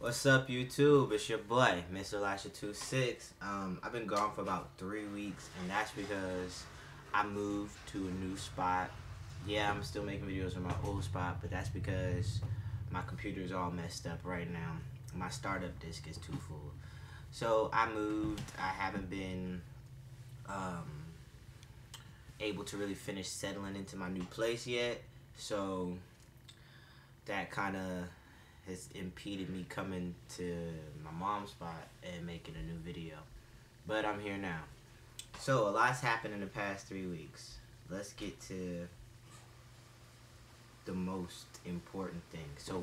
What's up, YouTube? It's your boy, Mr. Elisha26. I've been gone for about 3 weeks, and that's because I moved to a new spot. Yeah, I'm still making videos from my old spot, but that's because my computer's all messed up right now. My startup disk is too full. So I moved. I haven't been able to really finish settling into my new place yet. So that kind of has impeded me coming to my mom's spot and making a new video. But I'm here now. So a lot's happened in the past 3 weeks. Let's get to the most important thing. So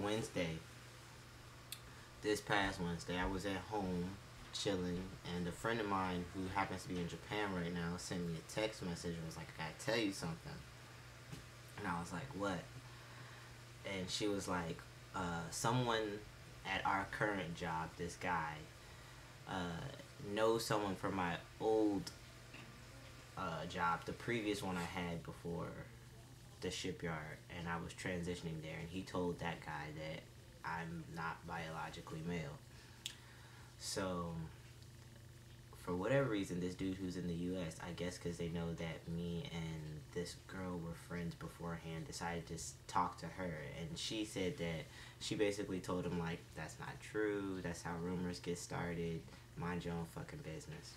this past Wednesday, I was at home chilling, and a friend of mine who happens to be in Japan right now sent me a text message and was like, I gotta tell you something. And I was like, what? And she was like, someone at our current job, this guy, knows someone from my old job, the previous one I had before the shipyard, and I was transitioning there, and he told that guy that I'm not biologically male. So for whatever reason, this dude who's in the US, I guess because they know that me and this girl were friends beforehand, decided to talk to her. And she said that she basically told him, like, that's not true. That's how rumors get started. Mind your own fucking business.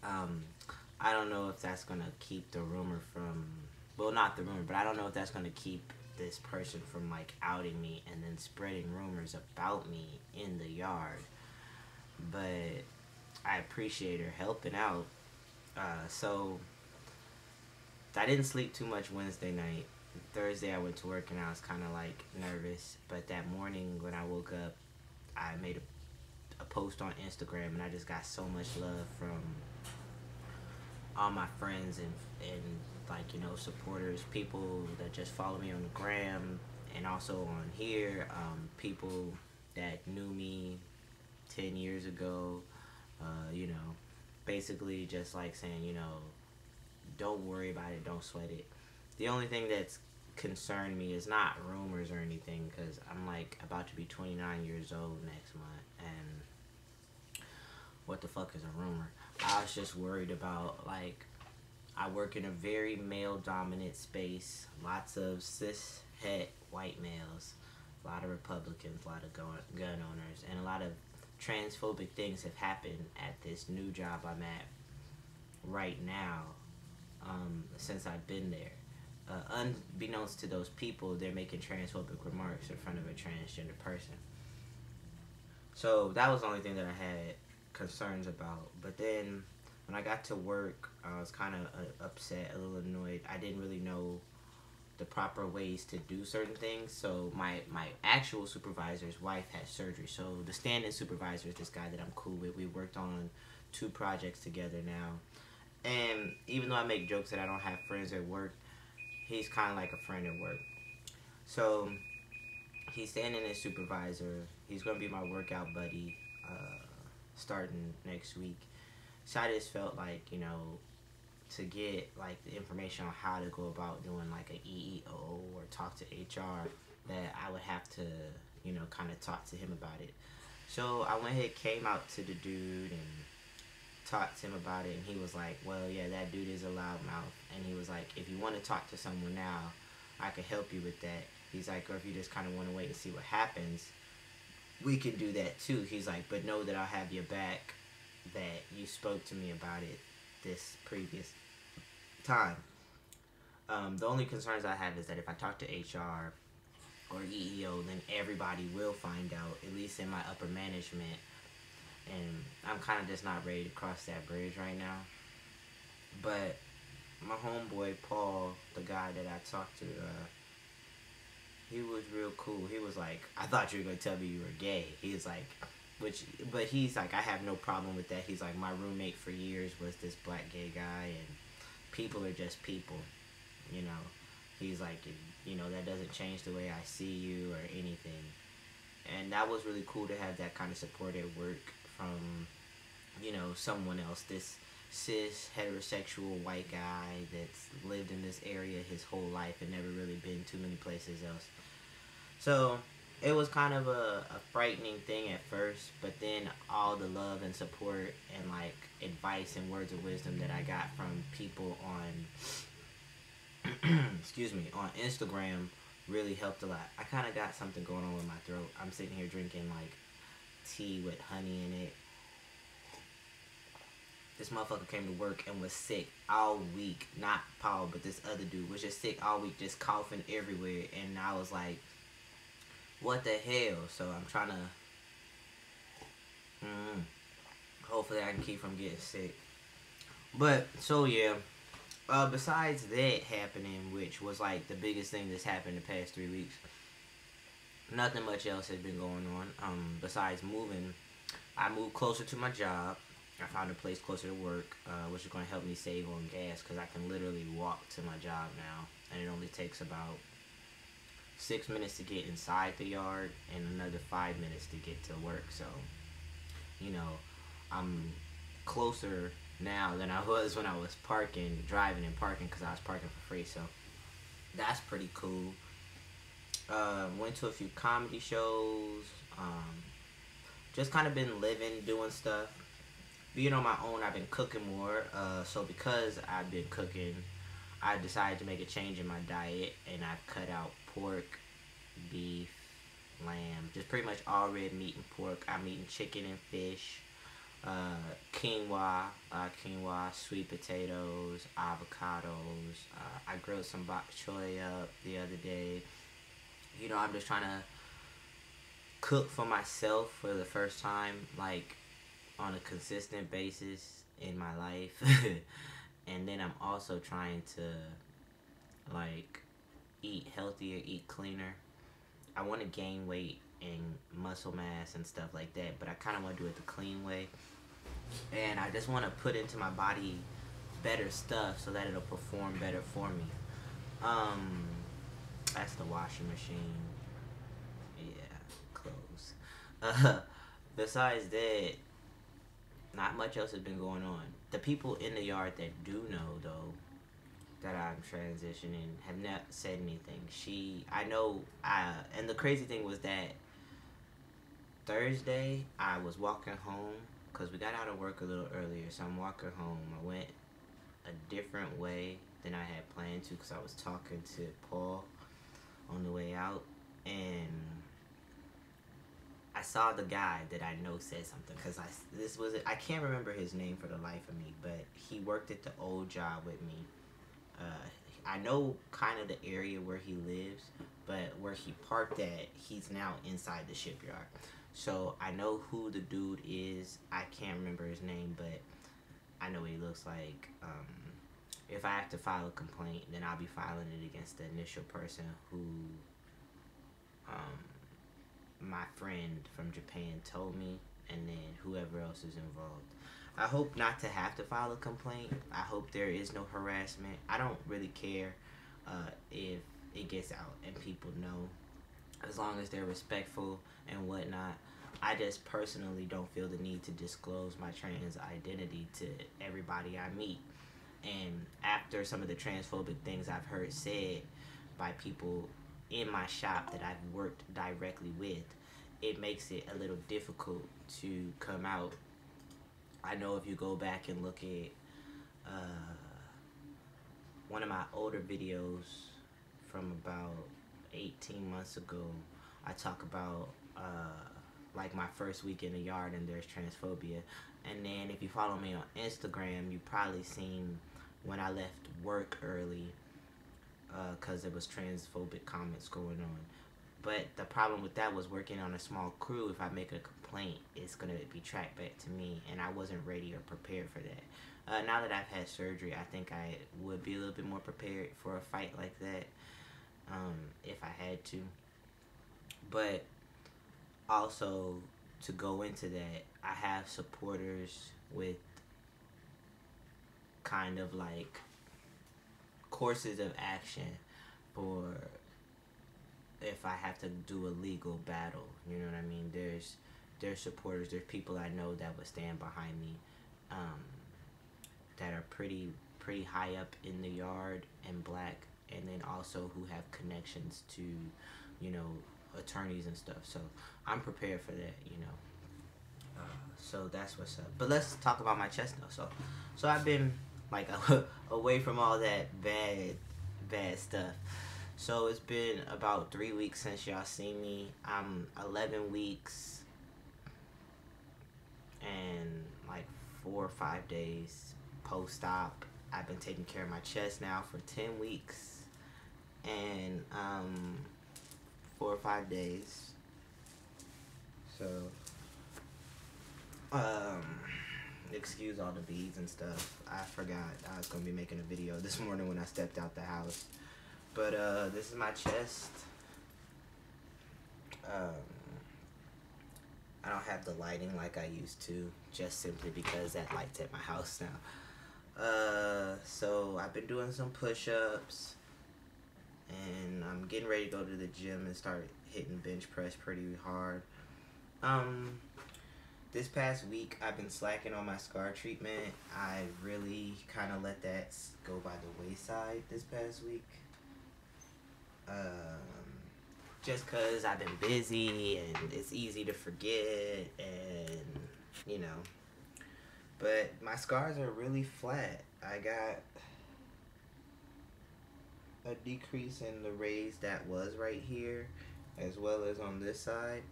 I don't know if that's going to keep the rumor from... Well, not the rumor, but I don't know if that's going to keep this person from, like, outing me and then spreading rumors about me in the yard. But I appreciate her helping out. So I didn't sleep too much Wednesday night. Thursday I went to work and I was kind of like nervous. But that morning when I woke up, I made a post on Instagram, and I just got so much love from all my friends and like, you know, supporters, people that just follow me on the gram and also on here, people that knew me 10 years ago. You know, basically just like saying, you know, don't worry about it, don't sweat it. The only thing that's concerned me is not rumors or anything, because I'm like about to be 29 years old next month, and what the fuck is a rumor? I was just worried about, like, I work in a very male dominant space, lots of cis het white males, a lot of Republicans, a lot of gun owners, and a lot of transphobic things have happened at this new job I'm at right now, since I've been there. Unbeknownst to those people, they're making transphobic remarks in front of a transgender person. So that was the only thing that I had concerns about. But then when I got to work, I was kind of upset, a little annoyed. I didn't really know the proper ways to do certain things. So my actual supervisor's wife had surgery. So the stand-in supervisor is this guy that I'm cool with. We worked on 2 projects together now. And even though I make jokes that I don't have friends at work, he's kind of like a friend at work. So he's stand-in as supervisor. He's going to be my workout buddy starting next week. So I just felt like, you know, to get like the information on how to go about doing like a EEO or talk to HR, that I would have to, you know, kind of talk to him about it. So I went ahead, came out to the dude and talked to him about it, and he was like, well, yeah, that dude is a loudmouth. And he was like, if you want to talk to someone now, I could help you with that. He's like, or if you just kind of want to wait and see what happens, we can do that too. He's like, but know that I'll have your back, that you spoke to me about it this previous time. The only concerns I have is that if I talk to HR or EEO, then everybody will find out, at least in my upper management, and I'm kind of just not ready to cross that bridge right now. But my homeboy Paul, the guy that I talked to, he was real cool. He was like, I thought you were gonna tell me you were gay. He was like, but he's like, I have no problem with that. He's like, my roommate for years was this black gay guy, and people are just people, you know. He's like, you know, that doesn't change the way I see you or anything. And that was really cool to have that kind of support at work from, you know, someone else, this cis heterosexual white guy that's lived in this area his whole life and never really been too many places else. So it was kind of a frightening thing at first, but then all the love and support and like advice and words of wisdom that I got from people on excuse me, on Instagram really helped a lot. I kind of got something going on with my throat. I'm sitting here drinking like tea with honey in it. This motherfucker came to work and was sick all week. Not Paul, but this other dude was just sick all week, just coughing everywhere. And I was like, what the hell? So I'm trying to hopefully I can keep from getting sick. But so yeah, besides that happening, which was like the biggest thing that's happened the past 3 weeks, nothing much else has been going on. Besides moving, I moved closer to my job. I found a place closer to work, which is going to help me save on gas because I can literally walk to my job now, and it only takes about 6 minutes to get inside the yard and another 5 minutes to get to work. So, you know, I'm closer now than I was when I was driving and parking, because I was parking for free. So that's pretty cool. Went to a few comedy shows. Just kind of been living, doing stuff. Being on my own, I've been cooking more. So because I've been cooking, I decided to make a change in my diet, and I've cut out pork, beef, lamb, just pretty much all red meat and pork. I'm eating chicken and fish, quinoa, sweet potatoes, avocados. I grilled some bok choy up the other day. You know, I'm just trying to cook for myself for the first time, like, on a consistent basis in my life. And then I'm also trying to, like, eat healthier, eat cleaner. I want to gain weight and muscle mass and stuff like that, but I kind of want to do it the clean way. And I just want to put into my body better stuff so that it'll perform better for me. That's the washing machine. Yeah, clothes. Besides that, not much else has been going on. The people in the yard that do know, though, that I'm transitioning have not said anything. I know, and the crazy thing was that Thursday, I was walking home, because we got out of work a little earlier, so I'm walking home. I went a different way than I had planned to, because I was talking to Paul on the way out, and I saw the guy that I know said something, because I can't remember his name for the life of me, but he worked at the old job with me. I know kind of the area where he lives, but where he parked at, he's now inside the shipyard. So I know who the dude is. I can't remember his name, but I know what he looks like. If I have to file a complaint, then I'll be filing it against the initial person who my friend from Japan told me, and then whoever else is involved. I hope not to have to file a complaint. I hope there is no harassment. I don't really care if it gets out and people know, as long as they're respectful and whatnot. I just personally don't feel the need to disclose my trans identity to everybody I meet. And after some of the transphobic things I've heard said by people in my shop that I've worked directly with, it makes it a little difficult to come out. I know if you go back and look at one of my older videos from about 18 months ago, I talk about like my first week in the yard and there's transphobia. And then if you follow me on Instagram, you probably seen when I left work early because there was transphobic comments going on. But the problem with that was working on a small crew. If I make a complaint, it's going to be tracked back to me, and I wasn't ready or prepared for that. Now that I've had surgery, I think I would be a little bit more prepared for a fight like that if I had to. But also, to go into that, I have supporters with kind of like courses of action for if I have to do a legal battle. You know what I mean? There's supporters, there's people I know that would stand behind me that are pretty high up in the yard and black, and then also who have connections to, you know, attorneys and stuff. So I'm prepared for that, you know. So that's what's up. But let's talk about my chest though. So I've been like away from all that bad stuff. So it's been about 3 weeks since y'all seen me. I'm 11 weeks and like 4 or 5 days post-op. I've been taking care of my chest now for 10 weeks and 4 or 5 days. So excuse all the beads and stuff. I forgot I was gonna be making a video this morning when I stepped out the house. But this is my chest. I don't have the lighting like I used to, just simply because that light's at my house now. So I've been doing some push-ups, and I'm getting ready to go to the gym and start hitting bench press pretty hard. This past week, I've been slacking on my scar treatment. I really kind of let that go by the wayside this past week. Just because I've been busy and it's easy to forget and, you know. But my scars are really flat. I got a decrease in the raise that was right here, as well as on this side.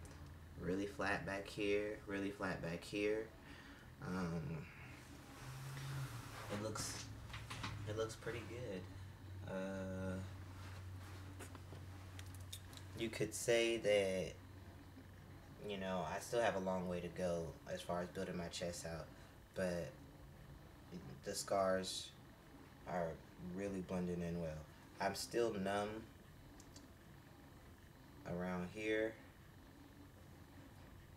Really flat back here, really flat back here. It looks pretty good. You could say that, you know, I still have a long way to go as far as building my chest out, but the scars are really blending in well. I'm still numb around here,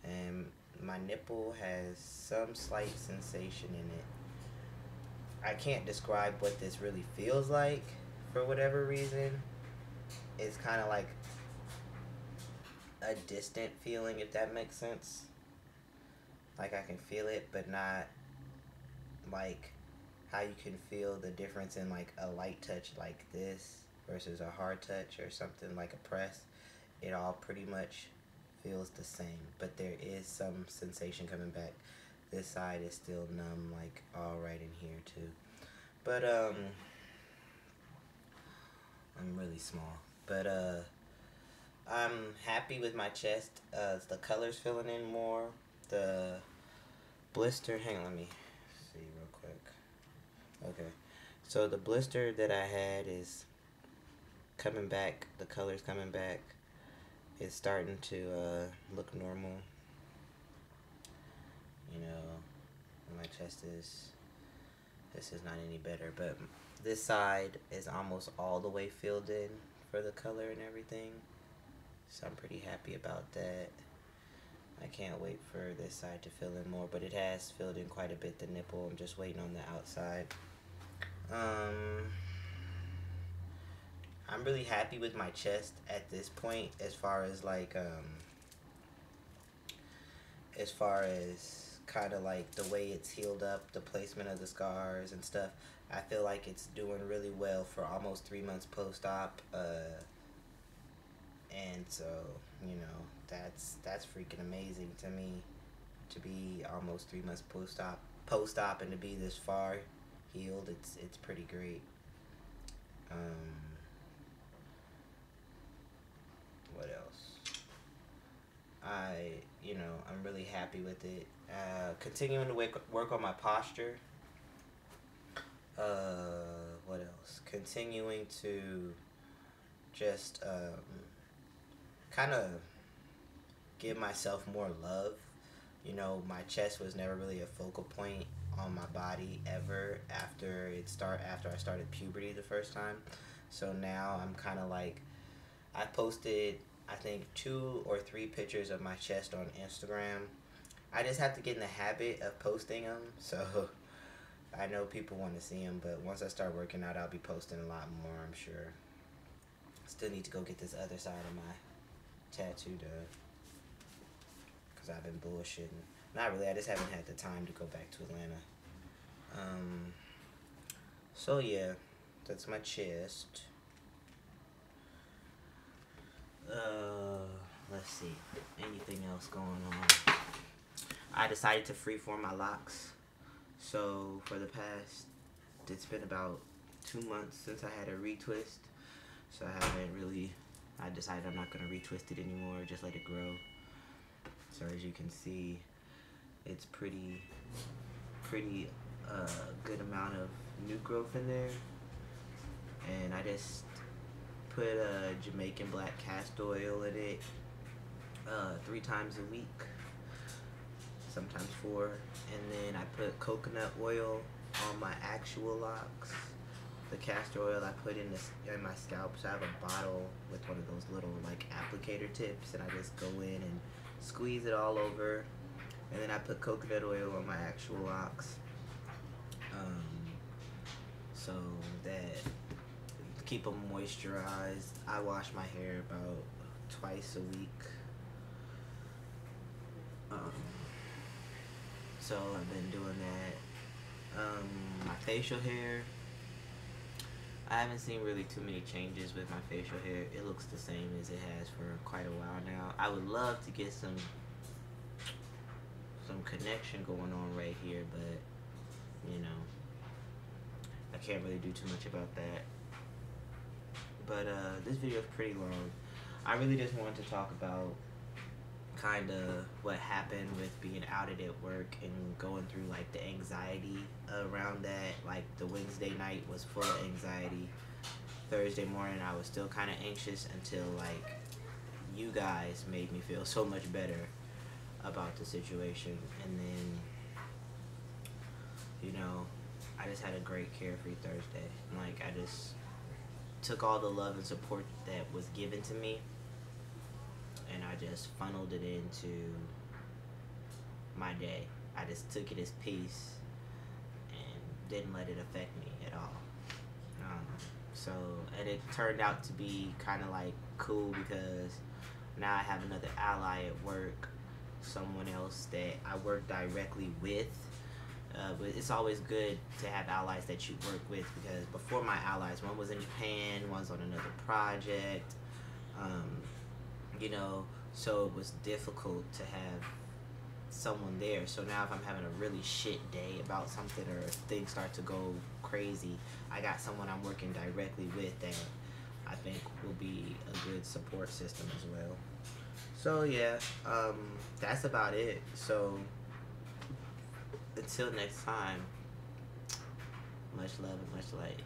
and my nipple has some slight sensation in it. I can't describe what this really feels like for whatever reason. It's kind of like a distant feeling, if that makes sense. Like I can feel it, but not like how you can feel the difference in like a light touch like this versus a hard touch or something like a press. It all pretty much feels the same, but there is some sensation coming back. This side is still numb, like all right in here too. But I'm really small. But I'm happy with my chest. The color's filling in more. The blister, hang on, let me see real quick. Okay, so the blister that I had is coming back. The color's coming back. It's starting to look normal. You know, my chest is, this is not any better, but this side is almost all the way filled in for the color and everything. So I'm pretty happy about that. I can't wait for this side to fill in more, but it has filled in quite a bit, the nipple. I'm just waiting on the outside. I'm really happy with my chest at this point, as far as like kind of like the way it's healed up, the placement of the scars and stuff. I feel like it's doing really well for almost 3 months post-op. And so, you know, that's freaking amazing to me, to be almost 3 months post-op and to be this far healed. It's pretty great. What else? I'm really happy with it. Continuing to work on my posture. What else? Continuing to just kind of give myself more love. You know, my chest was never really a focal point on my body ever after I started puberty the first time. So now I'm kind of like, I posted I think 2 or 3 pictures of my chest on Instagram. I just have to get in the habit of posting them, so I know people want to see them, but once I start working out, I'll be posting a lot more, I'm sure. Still need to go get this other side of my tattoo done, because I've been bullshitting. Not really, I just haven't had the time to go back to Atlanta. So yeah, that's my chest. let's see, anything else going on. I decided to freeform my locks. So for the past, it's been about 2 months since I had a retwist. So I decided I'm not going to retwist it anymore, just let it grow. So as you can see, it's pretty good amount of new growth in there. And I just put Jamaican black castor oil in it 3 times a week, sometimes 4. And then I put coconut oil on my actual locks. The castor oil I put in my scalp. So I have a bottle with one of those little like applicator tips, and I just go in and squeeze it all over. And then I put coconut oil on my actual locks, so that keep them moisturized. I wash my hair about twice a week. So I've been doing that. My facial hair, I haven't seen really too many changes with my facial hair. It looks the same as it has for quite a while now. I would love to get some connection going on right here, but you know, I can't really do too much about that. But this video is pretty long. I really just wanted to talk about kind of what happened with being outed at work and going through like the anxiety around that. Like the Wednesday night was full of anxiety. Thursday morning I was still kind of anxious until like you guys made me feel so much better about the situation. And then, you know, I just had a great carefree Thursday. Like I just took all the love and support that was given to me, and I just funneled it into my day. I just took it as peace and didn't let it affect me at all. And it turned out to be kind of like cool, because now I have another ally at work, someone else that I work directly with. But it's always good to have allies that you work with, because before my allies, one was in Japan, one's on another project, you know, so it was difficult to have someone there. So now if I'm having a really shit day about something, or if things start to go crazy, I got someone I'm working directly with that I think will be a good support system as well. So yeah, that's about it. So until next time, much love and much light.